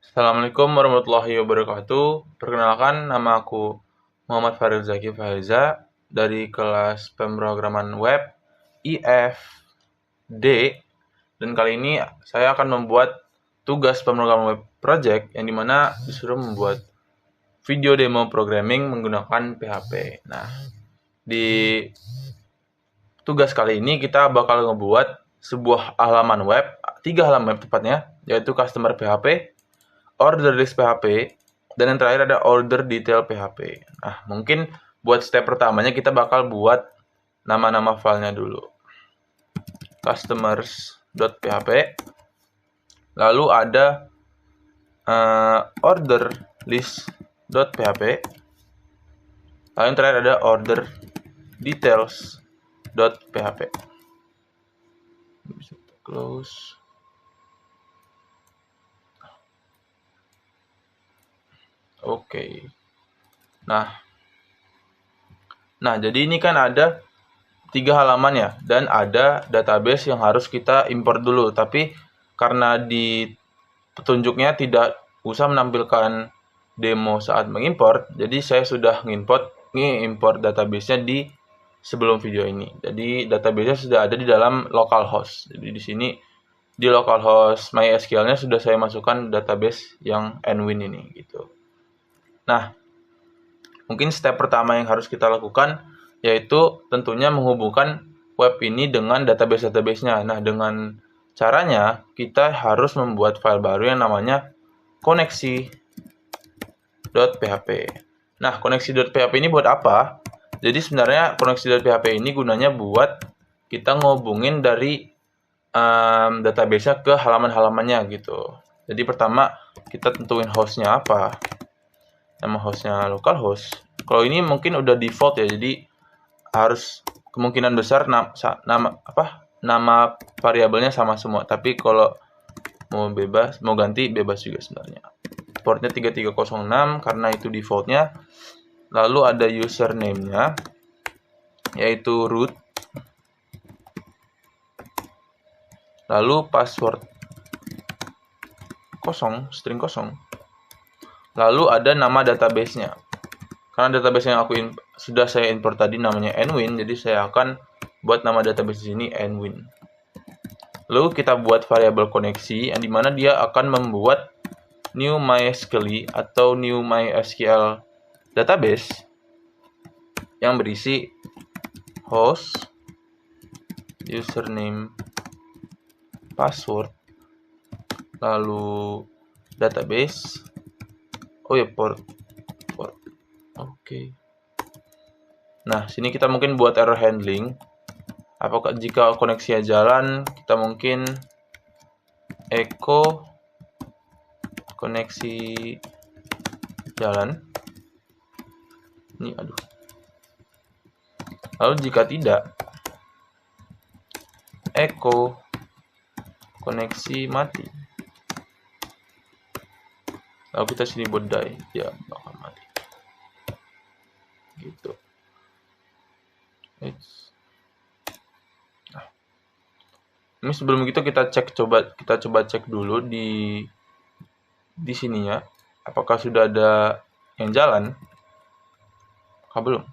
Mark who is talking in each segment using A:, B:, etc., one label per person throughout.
A: Assalamualaikum warahmatullahi wabarakatuh. Perkenalkan, nama aku Muhammad Farid Zaki Faiza dari kelas pemrograman web IFD. Dan kali ini saya akan membuat tugas pemrograman web project yang dimana disuruh membuat video demo programming menggunakan PHP. Nah, di tugas kali ini kita bakal ngebuat sebuah halaman web, 3 halaman web tepatnya, yaitu customer PHP, order list PHP, dan yang terakhir ada order detail PHP. Nah, mungkin buat step pertamanya kita bakal buat nama-nama filenya dulu. Customers.php, lalu ada order list.php, lalu yang terakhir ada order details.php. Bisa kita close. Oke. Nah, jadi ini kan ada 3 halaman ya, dan ada database yang harus kita import dulu. Tapi karena di petunjuknya tidak usah menampilkan demo saat mengimport, jadi saya sudah mengimport database-nya di sebelum video ini. Jadi database-nya sudah ada di dalam localhost. Jadi di sini di localhost MySQL-nya sudah saya masukkan database yang nWin ini gitu. Nah, mungkin step pertama yang harus kita lakukan yaitu tentunya menghubungkan web ini dengan database-database-nya. Nah, dengan caranya kita harus membuat file baru yang namanya koneksi.php. Nah, koneksi.php ini buat apa? Jadi sebenarnya koneksi.php ini gunanya buat kita ngehubungin dari database-nya ke halaman-halamannya gitu. Jadi pertama kita tentuin host-nya apa. Nama hostnya localhost. Kalau ini mungkin udah default ya, jadi harus kemungkinan besar nama variabelnya sama semua. Tapi kalau mau ganti bebas juga sebenarnya. Portnya 3306 karena itu defaultnya. Lalu ada username-nya yaitu root. Lalu password string kosong. Lalu ada nama database-nya. Karena database yang sudah saya import tadi namanya nWin, jadi saya akan buat nama database di sini nWin. Lalu kita buat variabel koneksi yang dimana dia akan membuat new MySQL atau new MySQL database yang berisi host, username, password, lalu database. Oh ya, port. Oke. Nah, sini kita mungkin buat error handling. Apakah jika koneksinya jalan, kita mungkin echo koneksi jalan. Ini Lalu jika tidak, echo koneksi mati. Lalu kita sini buat die, dia bakal mati. Gitu. Nah, ini sebelum itu kita coba cek dulu di sininya, apakah sudah ada yang jalan? Belum.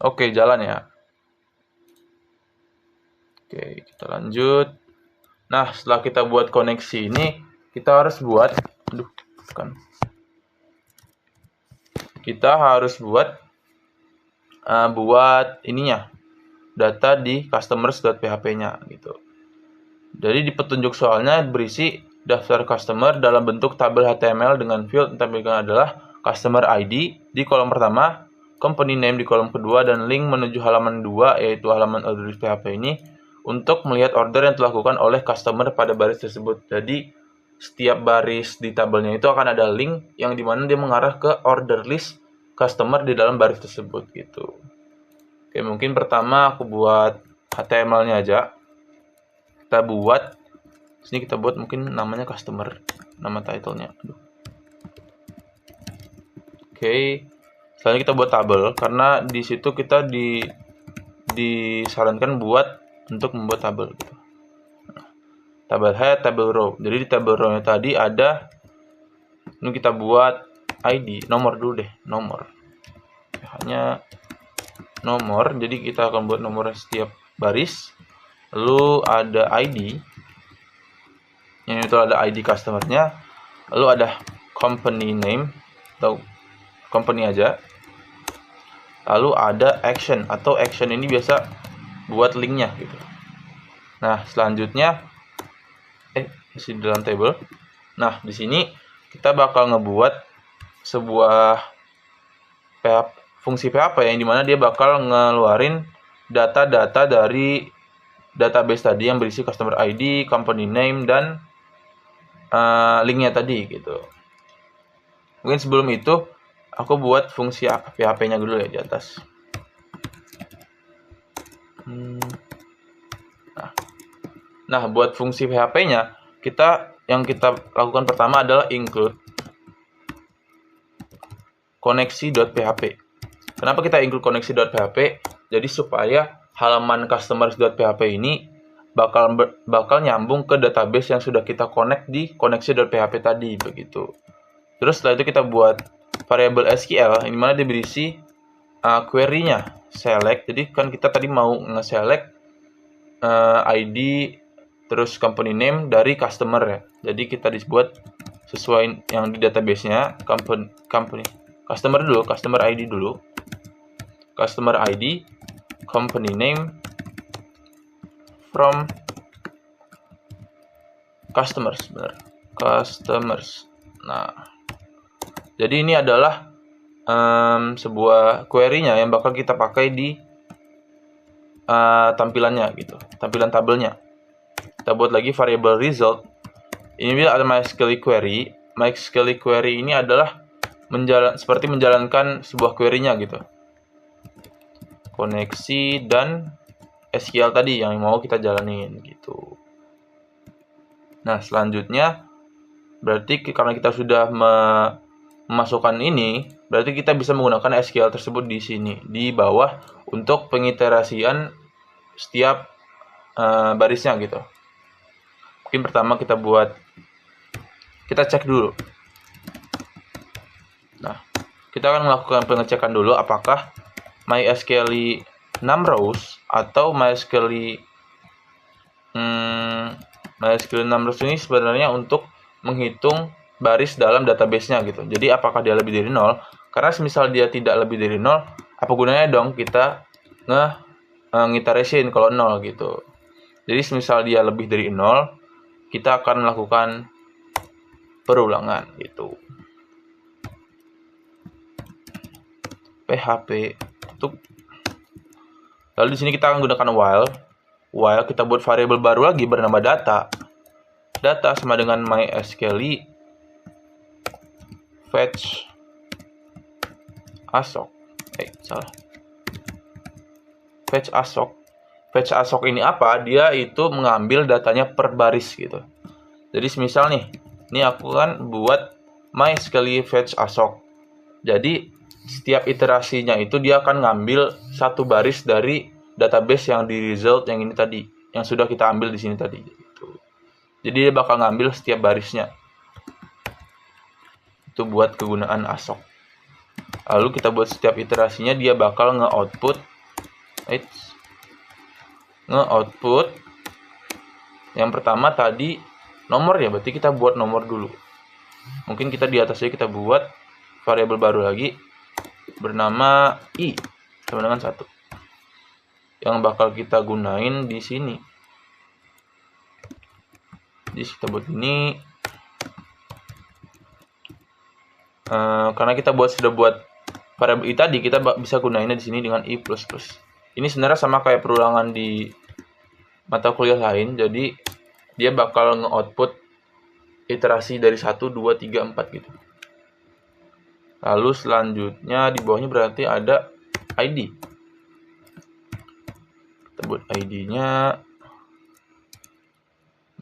A: Oke, jalan ya. Oke, kita lanjut. Nah, setelah kita buat koneksi ini, kita harus buat ininya, data di customers.php-nya gitu. Jadi di petunjuk soalnya berisi daftar customer dalam bentuk tabel HTML dengan field yang ditampilkan adalah customer ID di kolom pertama, company name di kolom kedua, dan link menuju halaman 2 yaitu halaman order list PHP ini untuk melihat order yang telah dilakukan oleh customer pada baris tersebut. Jadi setiap baris di tabelnya itu akan ada link yang dimana dia mengarah ke order list customer di dalam baris tersebut gitu. Oke, mungkin pertama aku buat HTML-nya aja. Kita buat mungkin namanya customer, nama title-nya. Oke. Selanjutnya kita buat tabel karena di situ kita di disarankan untuk membuat tabel gitu. Tabel head, tabel row. Jadi di tabel row-nya tadi ada, ini kita buat ID, nomor dulu deh, nomor. Hanya nomor, jadi kita akan buat nomor setiap baris. Lalu ada ID, yang itu ada ID customernya. Lalu ada company name atau company aja. Lalu ada action, atau action ini biasa buat linknya gitu. Nah, selanjutnya masih dalam table. Nah, di sini kita bakal ngebuat sebuah fungsi PHP yang dimana dia bakal ngeluarin data-data dari database tadi yang berisi customer ID, company name, dan linknya tadi gitu. Mungkin sebelum itu aku buat fungsi PHP-nya dulu ya di atas. Nah, buat fungsi PHP-nya yang kita lakukan pertama adalah include koneksi.php. Kenapa kita include koneksi.php? Jadi supaya halaman customers.php ini bakal nyambung ke database yang sudah kita connect di koneksi.php tadi begitu. Terus setelah itu kita buat variable SQL yang dimana dia berisi query-nya select. Jadi kan kita tadi mau nge-select ID terus company name dari customer ya. Jadi kita dibuat sesuai yang di database-nya, customer ID dulu. Customer ID, company name from customers, benar. Customers. Nah, jadi ini adalah sebuah query-nya yang bakal kita pakai di tampilannya gitu, tampilan tabelnya. Kita buat lagi variable result. Ini ada MySQL query. MySQL query ini adalah seperti menjalankan sebuah query-nya gitu. Koneksi dan SQL tadi yang mau kita jalanin gitu. Nah, selanjutnya berarti karena kita sudah memasukkan ini, berarti kita bisa menggunakan SQL tersebut di sini di bawah untuk pengiterasian setiap barisnya gitu. Mungkin pertama kita cek dulu. Nah, kita akan melakukan pengecekan dulu apakah MySQL 6 rows atau MySQL 6 rows ini sebenarnya untuk menghitung baris dalam database-nya gitu. Jadi apakah dia lebih dari 0? Karena semisal dia tidak lebih dari 0, apa gunanya dong kita ngiterasin kalau 0 gitu. Jadi semisal dia lebih dari 0, kita akan melakukan perulangan gitu. PHP tutup. Lalu di sini kita akan gunakan while. While kita buat variable baru lagi bernama data. Data sama dengan MySQL fetch asok. Fetch asok. Fetch asok ini apa? Dia itu mengambil datanya per baris gitu. Jadi semisal nih, ini aku kan buat MySQL fetch asok. Jadi setiap iterasinya itu dia akan ngambil satu baris dari database yang di result yang ini tadi, yang sudah kita ambil di sini tadi gitu. Jadi dia bakal ngambil setiap barisnya. Itu buat kegunaan asok. Lalu kita buat setiap iterasinya dia bakal nge-output yang pertama tadi nomor ya, berarti kita buat nomor dulu. Mungkin kita di atasnya kita buat variable baru lagi bernama i sama dengan 1 yang bakal kita gunain di sini. Jadi kita buat ini karena kita sudah buat variable i tadi, kita bisa gunainnya di sini dengan i++. Ini sebenarnya sama kayak perulangan di mata kuliah lain, jadi dia bakal nge-output iterasi dari 1, 2, 3, 4 gitu. Lalu selanjutnya di bawahnya berarti ada ID. Kita buat ID-nya.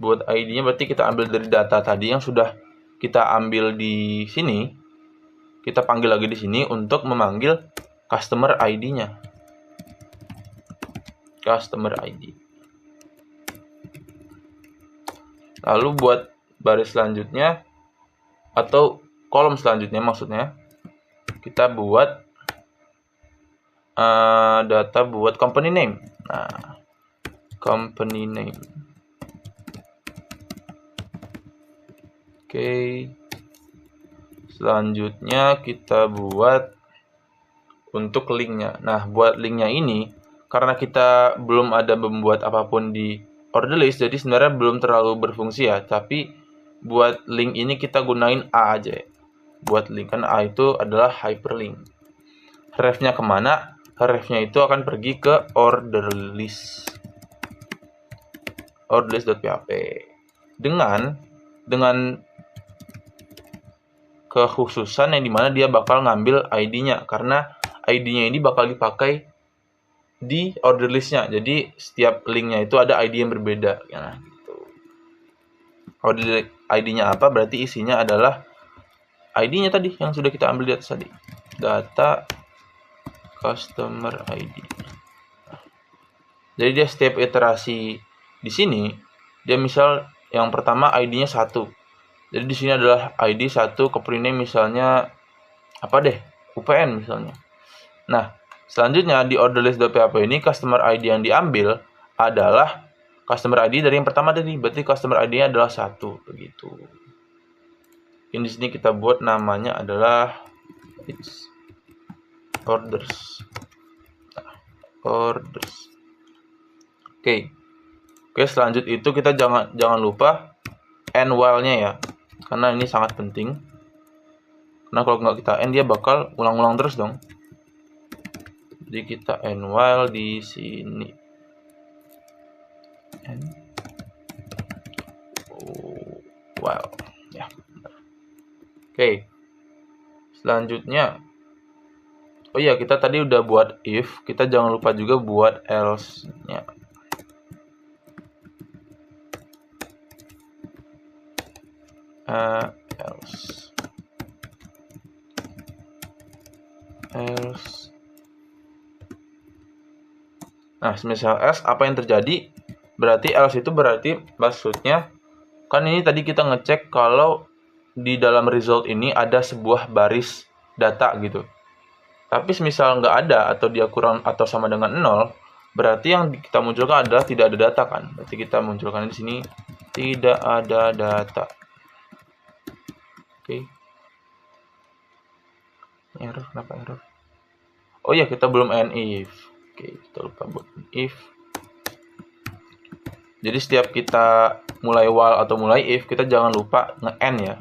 A: Buat ID-nya berarti kita ambil dari data tadi yang sudah kita ambil di sini. Kita panggil lagi di sini untuk memanggil customer ID-nya. customer ID. Lalu buat baris selanjutnya atau kolom selanjutnya maksudnya, kita buat data buat company name. Nah, company name. Oke. Selanjutnya kita buat untuk linknya. Nah, buat linknya ini, karena kita belum ada membuat apapun di order list, jadi sebenarnya belum terlalu berfungsi ya. Tapi buat link ini kita gunain A aja ya. Buat link, kan A itu adalah hyperlink. Ref-nya kemana? Ref-nya itu akan pergi ke order list. Orderlist.php. Dengan kekhususan yang dimana dia bakal ngambil ID-nya, karena ID-nya ini bakal dipakai di order list-nya. Jadi setiap link-nya itu ada ID yang berbeda. Nah, gitu. Order ID-nya apa? Berarti isinya adalah ID-nya tadi yang sudah kita ambil di atas tadi. Data customer ID. Jadi dia setiap iterasi di sini, dia misal yang pertama ID-nya 1. Jadi di sini adalah ID 1, company name misalnya apa deh? UPN misalnya. Nah, selanjutnya di orderlist.php ini customer ID yang diambil adalah customer ID dari yang pertama tadi. Berarti customer ID-nya adalah 1 begitu. Ini di sini kita buat namanya adalah orders. Nah, orders. Oke, selanjut itu kita jangan lupa end while-nya ya. Karena ini sangat penting. Karena kalau nggak kita end, dia bakal ulang-ulang terus dong. Jadi kita end while di sini. End while ya. Oke. Selanjutnya, oh iya, kita tadi udah buat if, kita jangan lupa juga buat else-nya. Else. Nah, misal else apa yang terjadi? Berarti else itu berarti maksudnya kan ini tadi kita ngecek kalau di dalam result ini ada sebuah baris data gitu. Tapi misal nggak ada atau dia kurang atau sama dengan 0, berarti yang kita munculkan adalah tidak ada data kan. Berarti kita munculkan di sini tidak ada data. Oke. Error, kenapa error? Oh ya, kita belum end if. Oke, kita lupa buat if. Jadi setiap kita mulai while atau mulai if, kita jangan lupa nge-end ya.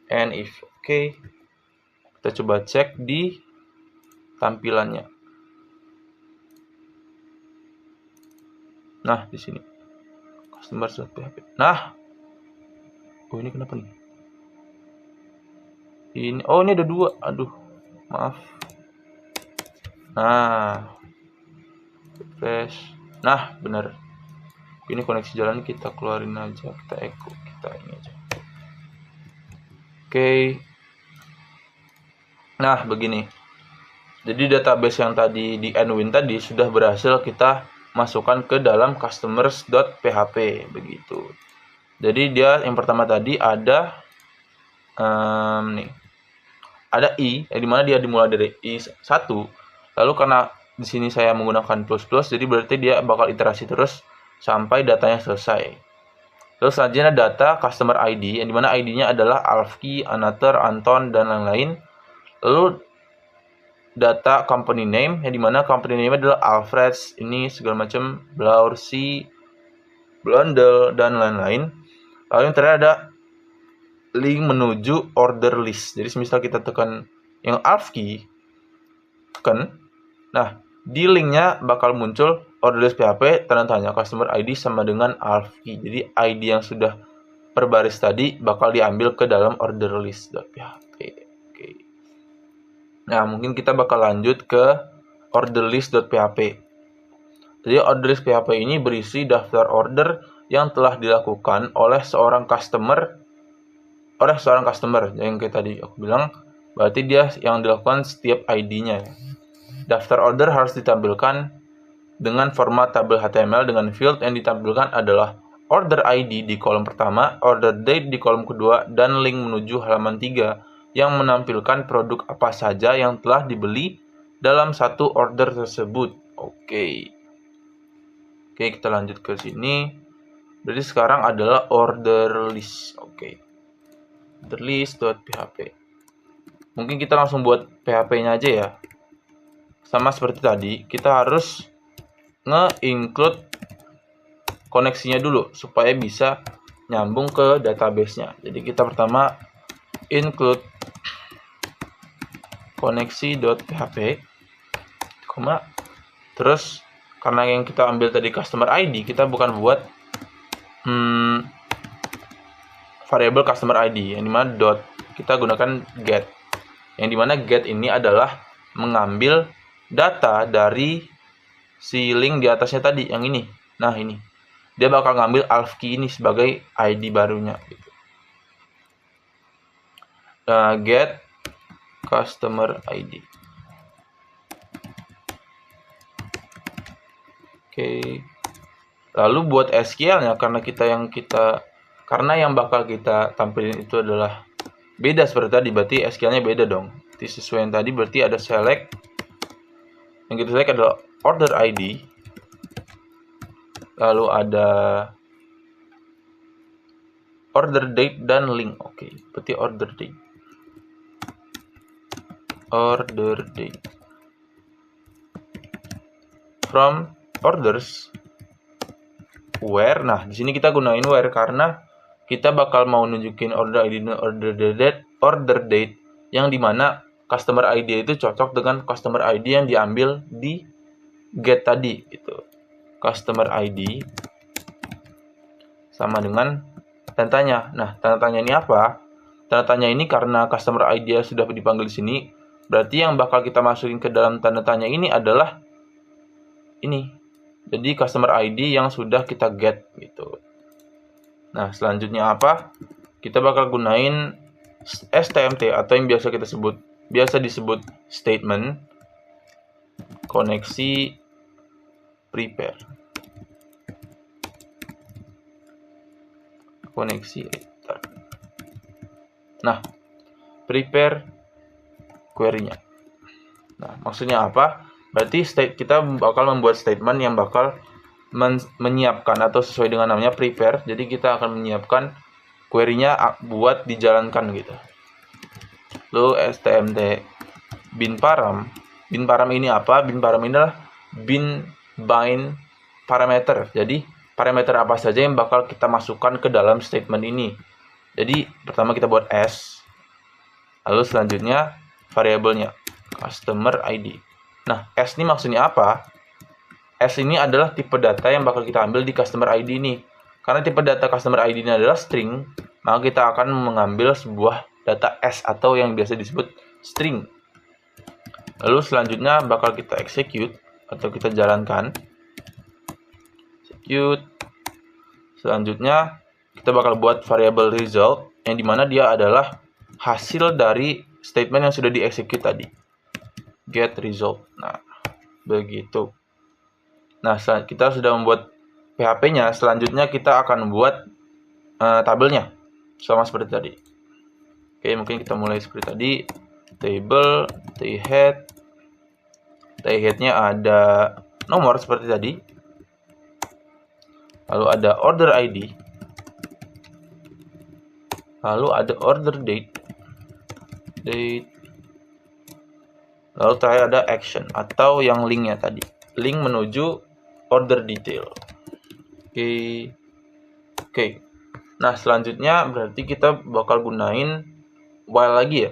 A: End if. Oke. Kita coba cek di tampilannya. Nah, di sini. Customer.php. Nah. Oh, ini kenapa nih? Ini, oh ini ada 2. Aduh, maaf. Nah, refresh. Nah, benar. Ini koneksi jalan, kita keluarin aja, kita echo, kita ini aja. Oke. Nah, begini. Jadi database yang tadi di Nwin tadi sudah berhasil kita masukkan ke dalam customers.php begitu. Jadi dia yang pertama tadi ada nih. Ada i, di mana dia dimulai dari i1. Lalu karena di sini saya menggunakan plus, jadi berarti dia bakal iterasi terus sampai datanya selesai. Terus selanjutnya data customer ID, yang dimana ID-nya adalah Alfki, Anater, Anton, dan lain-lain. Lalu data company name, yang dimana company name adalah Alfreds, ini segala macam, Blaursi, Blondel, dan lain-lain. Lalu yang terakhir ada link menuju order list. Jadi misal kita tekan yang Alfki, tekan, nah di linknya bakal muncul order list PHP tanda tanya customer ID sama dengan Alfki. Jadi ID yang sudah per baris tadi bakal diambil ke dalam order list.php. Oke. Nah, mungkin kita bakal lanjut ke order list.php. Jadi order list PHP ini berisi daftar order yang telah dilakukan oleh seorang customer yang kayak tadi aku bilang, berarti dia yang dilakukan setiap ID-nya. Daftar order harus ditampilkan dengan format tabel HTML dengan field yang ditampilkan adalah order ID di kolom pertama, order date di kolom kedua, dan link menuju halaman 3 yang menampilkan produk apa saja yang telah dibeli dalam satu order tersebut. Oke, kita lanjut ke sini. Berarti sekarang adalah order list. Oke. Order list.php. Mungkin kita langsung buat PHP-nya aja ya. Sama seperti tadi, kita harus nge-include koneksinya dulu supaya bisa nyambung ke database-nya. Jadi kita pertama include koneksi.php, terus karena yang kita ambil tadi customer ID, kita bukan buat variabel customer ID yang dimana dot, kita gunakan get, yang dimana get ini adalah mengambil data dari si link di atasnya tadi yang ini. Nah, ini dia bakal ngambil alf key ini sebagai ID barunya gitu. Get customer ID. Oke. Lalu buat SQL-nya, karena yang bakal kita tampilin itu adalah beda seperti tadi, berarti SQL-nya beda dong. Jadi sesuai yang tadi, berarti ada select. Yang kita select adalah order ID. Lalu ada order date dan link. Oke, berarti order date. Order date. From orders where. Nah, di sini kita gunain where karena kita bakal mau nunjukin order ID dan order date yang dimana customer ID itu cocok dengan customer ID yang diambil di get tadi gitu. Customer ID sama dengan tanda tanya. Nah, tanda tanya ini apa? Tanda tanya ini karena customer ID sudah dipanggil di sini, berarti yang bakal kita masukin ke dalam tanda tanya ini adalah ini. Jadi customer ID yang sudah kita get gitu. Nah, selanjutnya apa? Kita bakal gunain STMT atau yang biasa disebut statement koneksi prepare. Koneksi return. Nah, prepare query-nya. Nah, maksudnya apa? Berarti kita bakal membuat statement yang bakal menyiapkan atau sesuai dengan namanya prepare. Jadi kita akan menyiapkan query-nya buat dijalankan gitu. Lalu stmt bin param. Bin param ini apa? Bin param ini adalah bin bind parameter. Jadi parameter apa saja yang bakal kita masukkan ke dalam statement ini. Jadi pertama kita buat s. Lalu selanjutnya variabelnya customer ID. Nah, S ini maksudnya apa? S ini adalah tipe data yang bakal kita ambil di customer ID ini. Karena tipe data customer ID ini adalah string, maka kita akan mengambil sebuah data S atau yang biasa disebut string. Lalu selanjutnya bakal kita execute atau kita jalankan. Execute. Selanjutnya kita bakal buat variable result yang dimana dia adalah hasil dari statement yang sudah di-execute tadi. Get result. Nah, begitu. Nah, kita sudah membuat PHP-nya. Selanjutnya kita akan buat tabelnya sama seperti tadi. Oke, mungkin kita mulai seperti tadi. Table, t-head. T-head-nya ada nomor seperti tadi. Lalu ada order ID. Lalu ada order date. Lalu terakhir ada action atau yang linknya tadi. Link menuju order detail. Oke. Nah, selanjutnya berarti kita bakal gunain while lagi ya.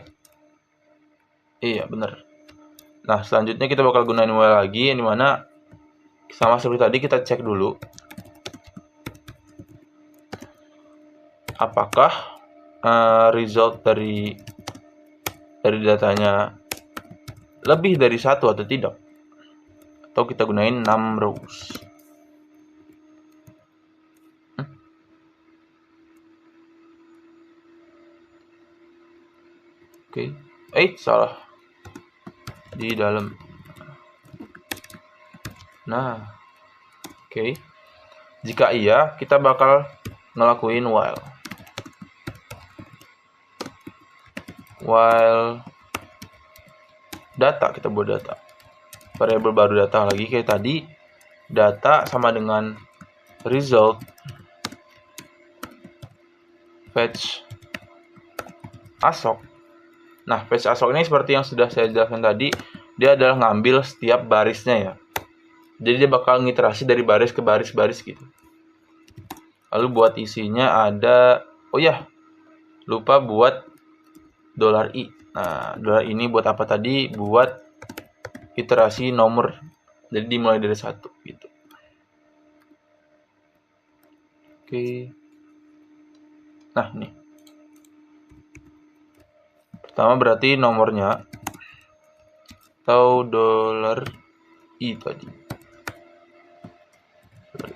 A: Iya, bener. Nah, selanjutnya kita bakal gunain while lagi, yang dimana sama seperti tadi kita cek dulu apakah result dari datanya lebih dari satu atau tidak, atau kita gunain num rows. Oke. Salah di dalam. Nah, oke. Jika iya, kita bakal ngelakuin while data, kita buat data. Variabel baru data lagi kayak tadi, data sama dengan result fetch asok. Nah, fetch asok ini seperti yang sudah saya jelaskan tadi, dia adalah ngambil setiap barisnya ya. Jadi dia bakal ngiterasi dari baris ke baris gitu. Lalu buat isinya ada, oh ya, lupa buat $i. Nah, $i ini buat apa tadi? Buat iterasi nomor. Jadi dimulai dari 1 gitu. Oke. Nah, nih. Pertama berarti nomornya atau $i tadi.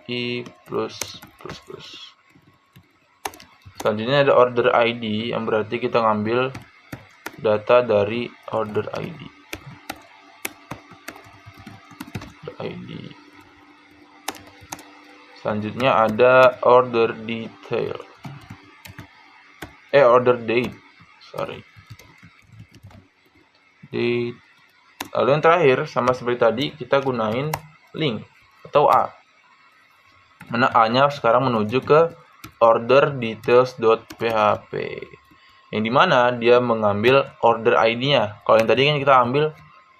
A: $i plus. Selanjutnya ada order ID yang berarti kita ngambil data dari order ID. Selanjutnya ada order detail. Order date. Date. Lalu yang terakhir sama seperti tadi kita gunain link atau A. Mana A-nya sekarang menuju ke order details.php. Yang dimana dia mengambil order ID-nya. Kalau yang tadi kan kita ambil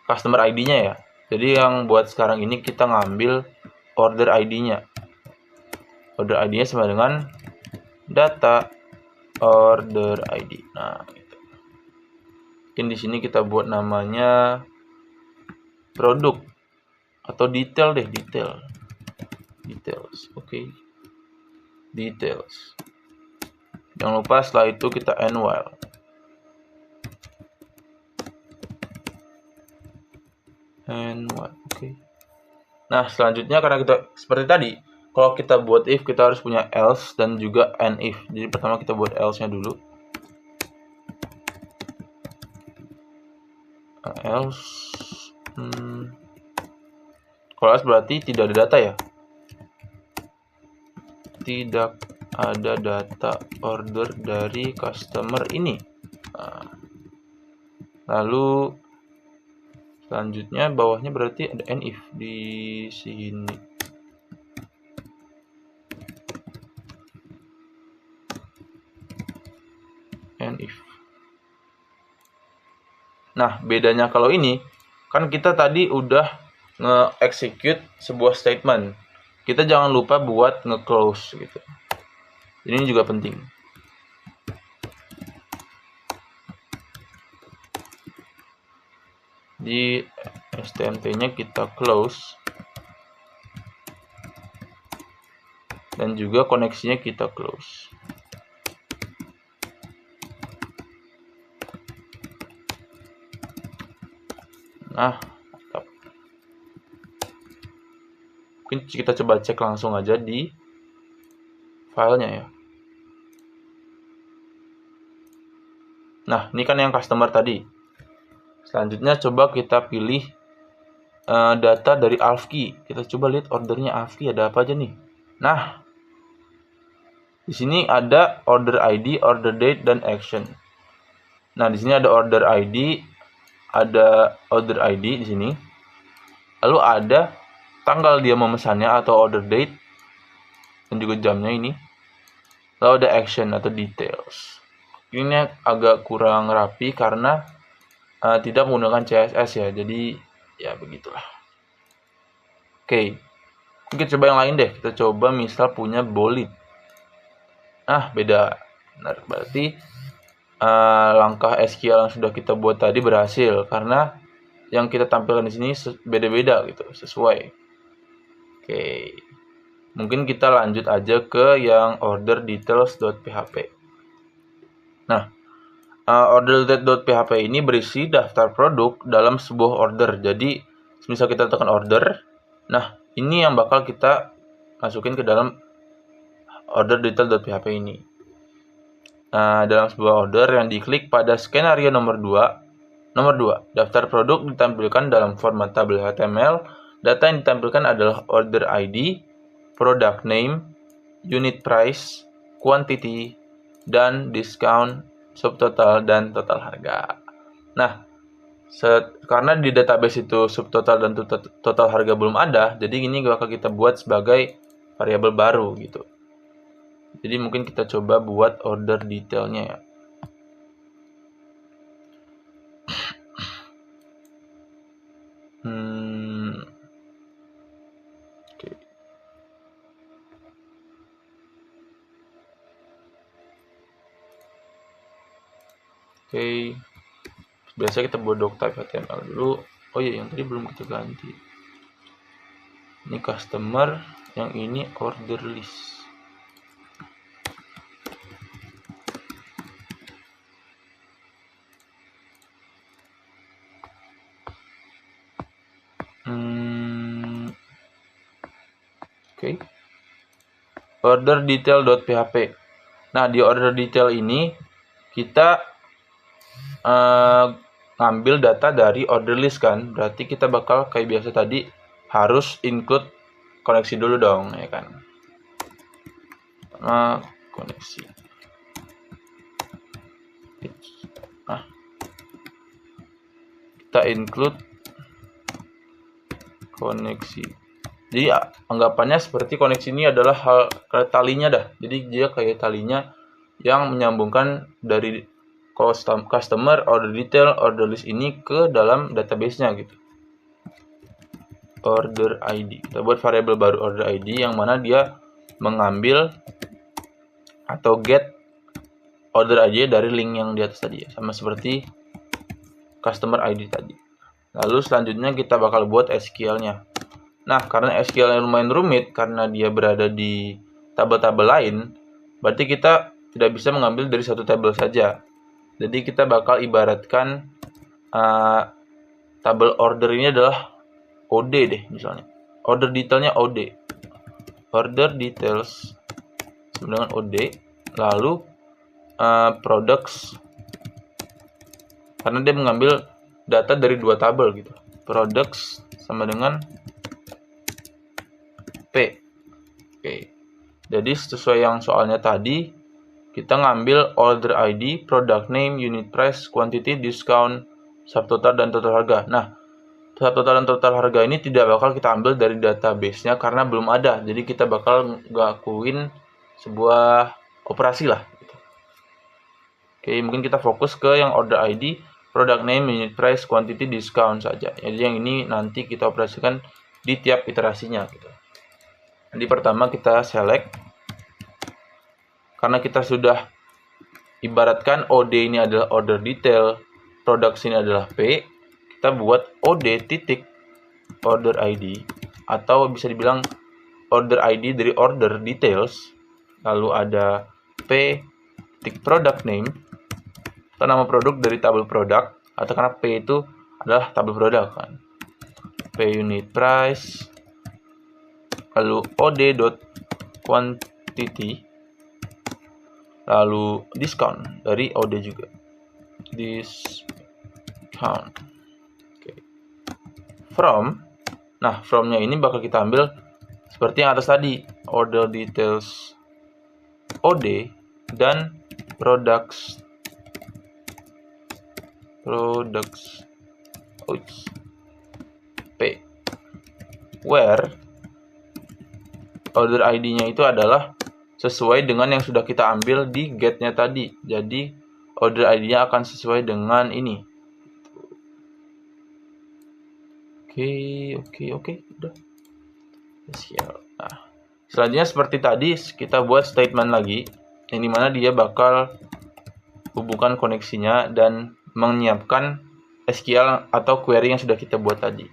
A: customer ID-nya ya. Jadi yang buat sekarang ini kita ngambil order ID-nya. Order ID-nya sama dengan data order ID. Nah, gitu. Mungkin di sini kita buat namanya produk atau detail deh, details. Oke. Details. Jangan lupa setelah itu kita end while. Oke. Nah, selanjutnya karena kita seperti tadi, kalau kita buat if, kita harus punya else dan juga end if. Jadi pertama kita buat else-nya dulu. Else. Kalau else berarti tidak ada data ya. Tidak ada data order dari customer ini. Nah, lalu selanjutnya bawahnya berarti ada end if di sini. End if. Nah, bedanya kalau ini kan kita tadi udah nge-execute sebuah statement. Kita jangan lupa buat nge-close gitu. Ini juga penting. Di STMT-nya kita close. Dan juga koneksinya kita close. Nah, mantap. Mungkin kita coba cek langsung aja di filenya ya. Nah, ini kan yang customer tadi. Selanjutnya coba kita pilih data dari Alfkey. Kita coba lihat ordernya Alfkey ada apa aja nih. Nah, di sini ada order ID, order date, dan action. Nah, di sini ada order ID, di sini. Lalu ada tanggal dia memesannya atau order date dan juga jamnya ini. Lalu ada action atau details. Ini agak kurang rapi karena tidak menggunakan CSS ya. Jadi ya begitulah. Oke. Mungkin coba yang lain deh. Kita coba misal punya bullet. Nah, beda. Benar, berarti langkah SQL yang sudah kita buat tadi berhasil karena yang kita tampilkan di sini beda-beda gitu, sesuai. Oke. Mungkin kita lanjut aja ke yang order details.php. Nah, order details.php ini berisi daftar produk dalam sebuah order. Jadi, misal kita tekan order, nah ini yang bakal kita masukin ke dalam order details.php ini. Nah, dalam sebuah order yang diklik pada skenario nomor 2, daftar produk ditampilkan dalam format tabel HTML Data yang ditampilkan adalah order ID, product name, unit price, quantity, dan discount, subtotal, dan total harga. Nah, karena di database itu subtotal dan total harga belum ada, jadi ini bakal kita buat sebagai variabel baru gitu. Jadi mungkin kita coba buat order detailnya ya. Oke. Biasa kita buat doc type HTML dulu. Oh iya, yang tadi belum kita ganti. Ini customer, yang ini order list. Oke. Order detail.php. Nah, di order detail ini kita ngambil data dari order list kan, berarti kita bakal kayak biasa tadi harus include koneksi dulu dong, ya kan. Koneksi. Nah, kita include koneksi. Jadi anggapannya seperti koneksi ini adalah talinya dah. Jadi dia kayak talinya yang menyambungkan dari customer, order detail, order list ini ke dalam database-nya gitu. Order ID. Kita buat variabel baru order ID yang mana dia mengambil atau get order ID dari link yang di atas tadi ya. Sama seperti customer ID tadi. Lalu selanjutnya kita bakal buat SQL-nya. Nah, karena SQL-nya lumayan rumit karena dia berada di tabel-tabel lain, berarti kita tidak bisa mengambil dari satu tabel saja. Jadi kita bakal ibaratkan tabel order ini adalah OD deh misalnya. Order detailnya OD. Order details sama dengan OD. Lalu products, karena dia mengambil data dari dua tabel gitu. Products sama dengan P. Oke. Jadi sesuai yang soalnya tadi, kita ngambil order ID, product name, unit price, quantity, discount, subtotal, dan total harga. Nah, subtotal dan total harga ini tidak bakal kita ambil dari database-nya karena belum ada. Jadi kita bakal ngakuin sebuah operasi lah. Oke, mungkin kita fokus ke yang order ID, product name, unit price, quantity, discount saja. Jadi yang ini nanti kita operasikan di tiap iterasinya. Gitu. Jadi pertama kita select. Karena kita sudah ibaratkan OD ini adalah order detail, product ini adalah P, kita buat OD titik order ID, atau bisa dibilang order ID dari order details, lalu ada P titik product name, atau nama produk dari tabel produk, atau karena P itu adalah tabel produk kan. P unit price, lalu OD.quantity, lalu discount dari OD juga. Discount. Oke. From. Nah, from-nya ini bakal kita ambil seperti yang atas tadi. Order details OD dan products. P. Where order ID-nya itu adalah sesuai dengan yang sudah kita ambil di get-nya tadi. Jadi order ID-nya akan sesuai dengan ini. Oke, udah. Nah, selanjutnya seperti tadi kita buat statement lagi, yang dimana dia bakal hubungkan koneksinya dan menyiapkan SQL atau query yang sudah kita buat tadi.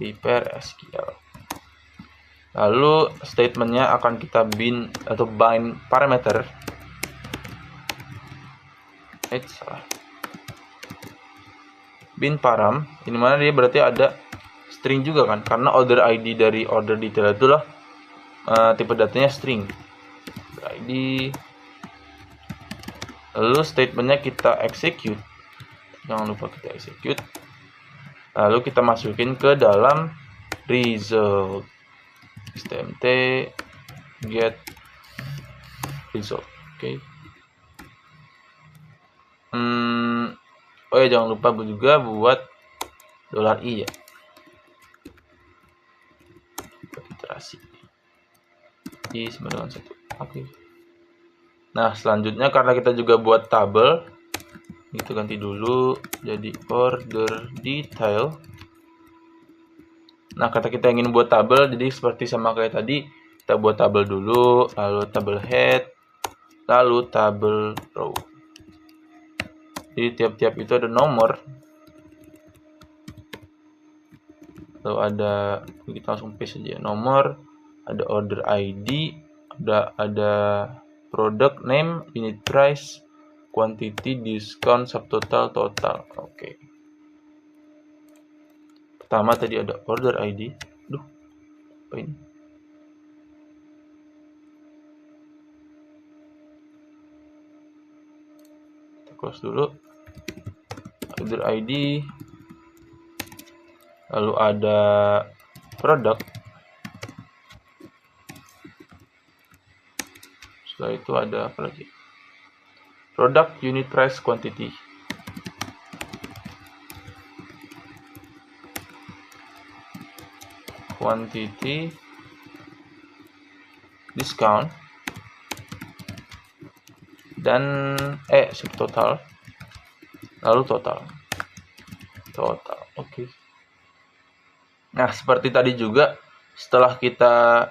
A: Prepare SQL. Lalu statementnya akan kita bind parameter. Bind param, ini mana dia berarti ada string juga kan, karena order ID dari order detail itulah tipe datanya string. ID. Lalu statementnya kita execute. Jangan lupa kita execute. Lalu kita masukin ke dalam result. STMT get result. Oke. Oh ya, jangan lupa juga buat $i ya. Iterasi i sama dengan 1. Oke. Nah, selanjutnya karena kita juga buat tabel, itu ganti dulu jadi order detail. Nah, kata kita ingin buat tabel, jadi seperti sama kayak tadi, kita buat tabel dulu, lalu tabel head, lalu tabel row. Jadi tiap-tiap itu ada nomor, lalu ada, kita langsung paste saja nomor, ada order ID, ada product name, unit price, quantity, discount, subtotal, total. Oke. Pertama tadi ada order ID. Duh, apa ini? Kita close dulu. Order ID. Lalu ada product. Setelah itu ada apa lagi? Product, unit price, quantity. Quantity, discount, dan subtotal, lalu total. Oke. Nah, seperti tadi juga, setelah kita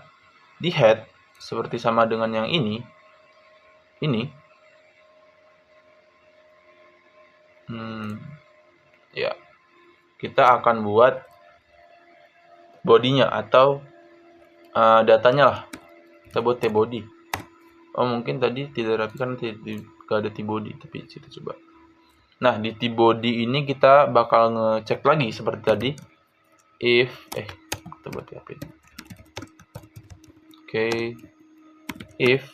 A: di head seperti sama dengan yang ini ya, kita akan buat bodinya atau datanya lah. Kita buat T-body. Oh, mungkin tadi tidak rapi kan tidak ada T-body, tapi kita coba. Nah, di T-body ini kita bakal ngecek lagi seperti tadi. If kita buat apa ini? Oke. If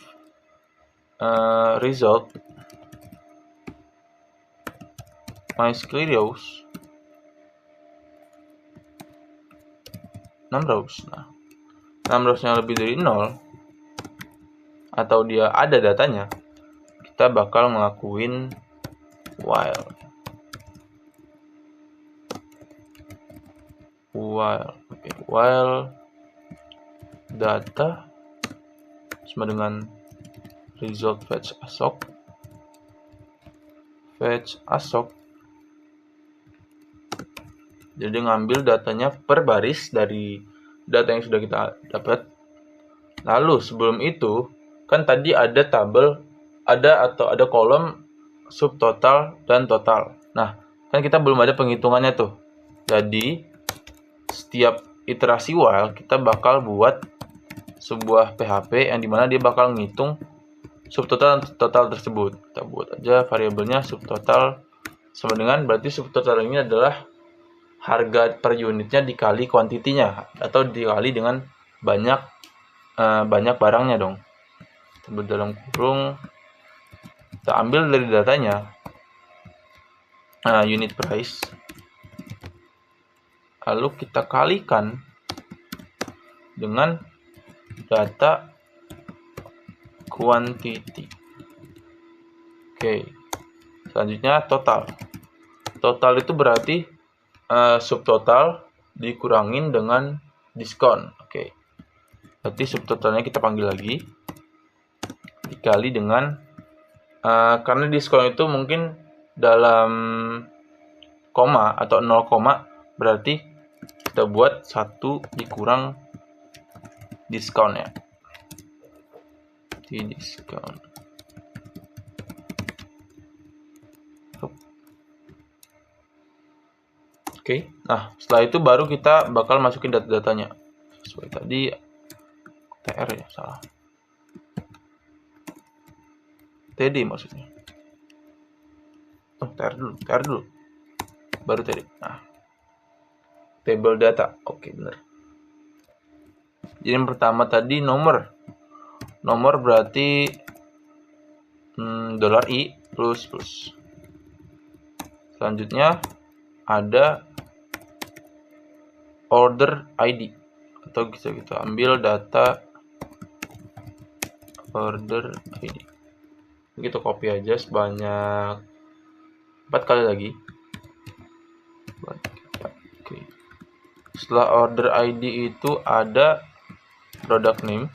A: result MySQL 6 rows. Nah, 6 rows-nya lebih dari 0 atau dia ada datanya, kita bakal ngelakuin while. While data sama dengan result fetch assoc. Jadi ngambil datanya per baris dari data yang sudah kita dapat. Lalu sebelum itu kan tadi ada tabel, ada kolom subtotal dan total. Nah, kan kita belum ada penghitungannya tuh. Jadi setiap iterasi while kita bakal buat sebuah PHP yang dimana dia bakal ngitung subtotal dan total tersebut. Kita buat aja variabelnya subtotal sama dengan, berarti subtotal ini adalah harga per unitnya dikali kuantitinya atau dikali dengan banyak barangnya dong. Kita buat dalam kurung, kita ambil dari datanya unit price, lalu kita kalikan dengan data quantity. Oke. Selanjutnya total. Total itu berarti subtotal dikurangin dengan diskon. Oke. Berarti subtotalnya kita panggil lagi dikali dengan karena diskon itu mungkin dalam koma atau 0, berarti kita buat 1 dikurang diskonnya. Di diskon. Oke. Nah, setelah itu baru kita bakal masukin data-datanya. Sesuai tadi TR ya, salah. TD maksudnya. Oh, TR dulu. Baru TD. Nah. Table data. Oke, benar. Jadi yang pertama tadi nomor. Nomor berarti $i plus. Selanjutnya ada order ID, atau bisa kita ambil data order ID. Kita copy aja sebanyak 4 kali lagi. Oke. Setelah order ID itu ada product name,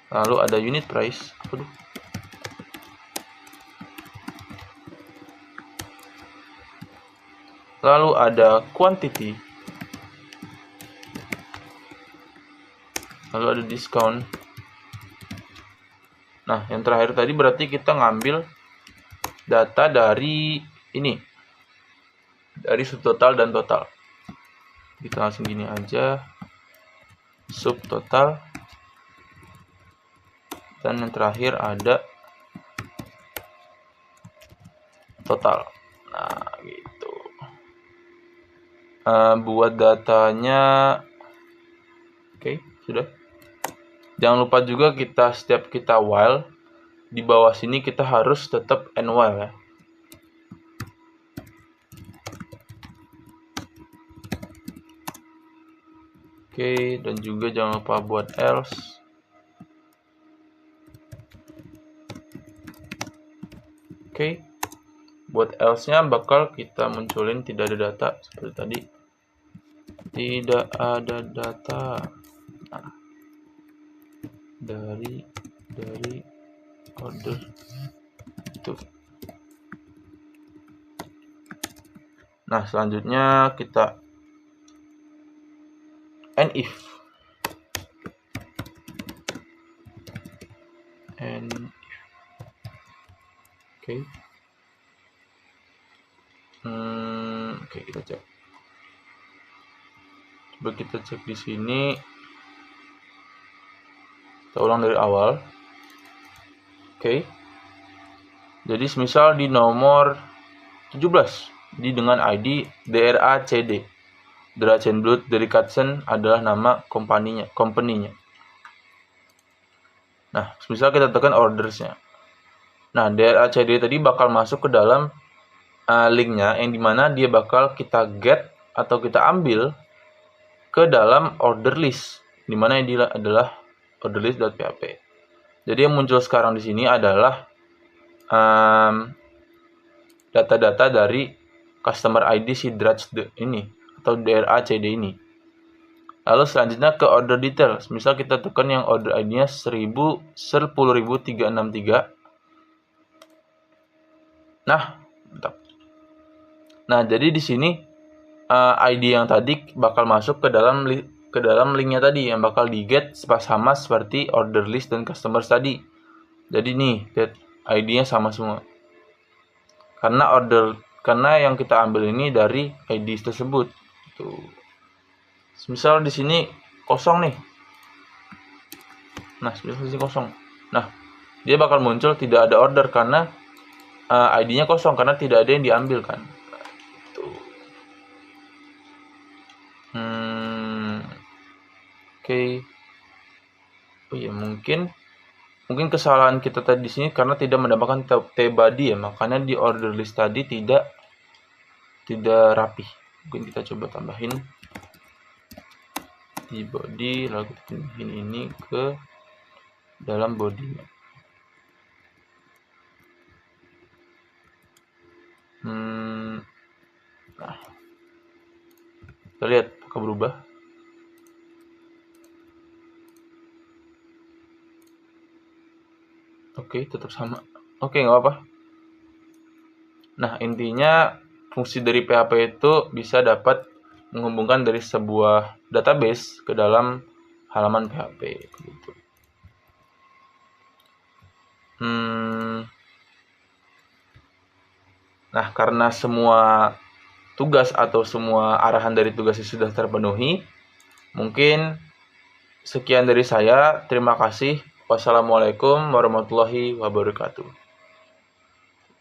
A: lalu ada unit price. Lalu ada quantity, lalu ada discount. Nah, yang terakhir tadi berarti kita ngambil data dari ini, dari subtotal dan total. Kita langsung gini aja, subtotal, dan yang terakhir ada total. Nah, gitu. Buat datanya, oke, sudah. Jangan lupa juga setiap kita while, di bawah sini kita harus tetap end while ya. Oke, dan juga jangan lupa buat else. Oke, buat else-nya bakal kita munculin tidak ada data seperti tadi. Tidak ada data. Nah, dari order itu. Nah, selanjutnya kita and if. Oke. Oke, kita cek. Coba kita cek di sini. Kita ulang dari awal. Oke. Jadi semisal di nomor 17 dengan ID DRACD. Dracenblut Delicatsen adalah nama company-nya. Nah, semisal kita tekan orders-nya. Nah, DRACD tadi bakal masuk ke dalam link-nya, yang dimana dia bakal kita get atau kita ambil ke dalam order list, dimana ini adalah order list.php. Jadi yang muncul sekarang di sini adalah data-data dari customer ID si Drach ini atau DRACD ini. Lalu selanjutnya ke order detail. Misal kita tekan yang order ID-nya 10.363. Nah, mantap. Nah, jadi di sini ID yang tadi bakal masuk ke dalam linknya tadi, yang bakal di-get sama seperti order list dan customer tadi. Jadi nih, ID-nya sama semua. Karena yang kita ambil ini dari ID tersebut. Tuh. Misal di sini kosong nih. Nah, misal di sini kosong. Nah, dia bakal muncul tidak ada order karena ID-nya kosong karena tidak ada yang diambil kan. Oke. Oh iya, mungkin kesalahan kita tadi di sini karena tidak mendapatkan T-body ya, makanya di order list tadi tidak rapi. Mungkin kita coba tambahin di body, lalu kita pindahin ini ke dalam body. Nah, kita lihat apakah berubah. Oke, tetap sama. Oke, nggak apa-apa. Nah, intinya fungsi dari PHP itu bisa dapat menghubungkan dari sebuah database ke dalam halaman PHP. Gitu. Nah, karena semua tugas atau semua arahan dari tugas sudah terpenuhi, mungkin sekian dari saya. Terima kasih. Wassalamualaikum warahmatullahi wabarakatuh.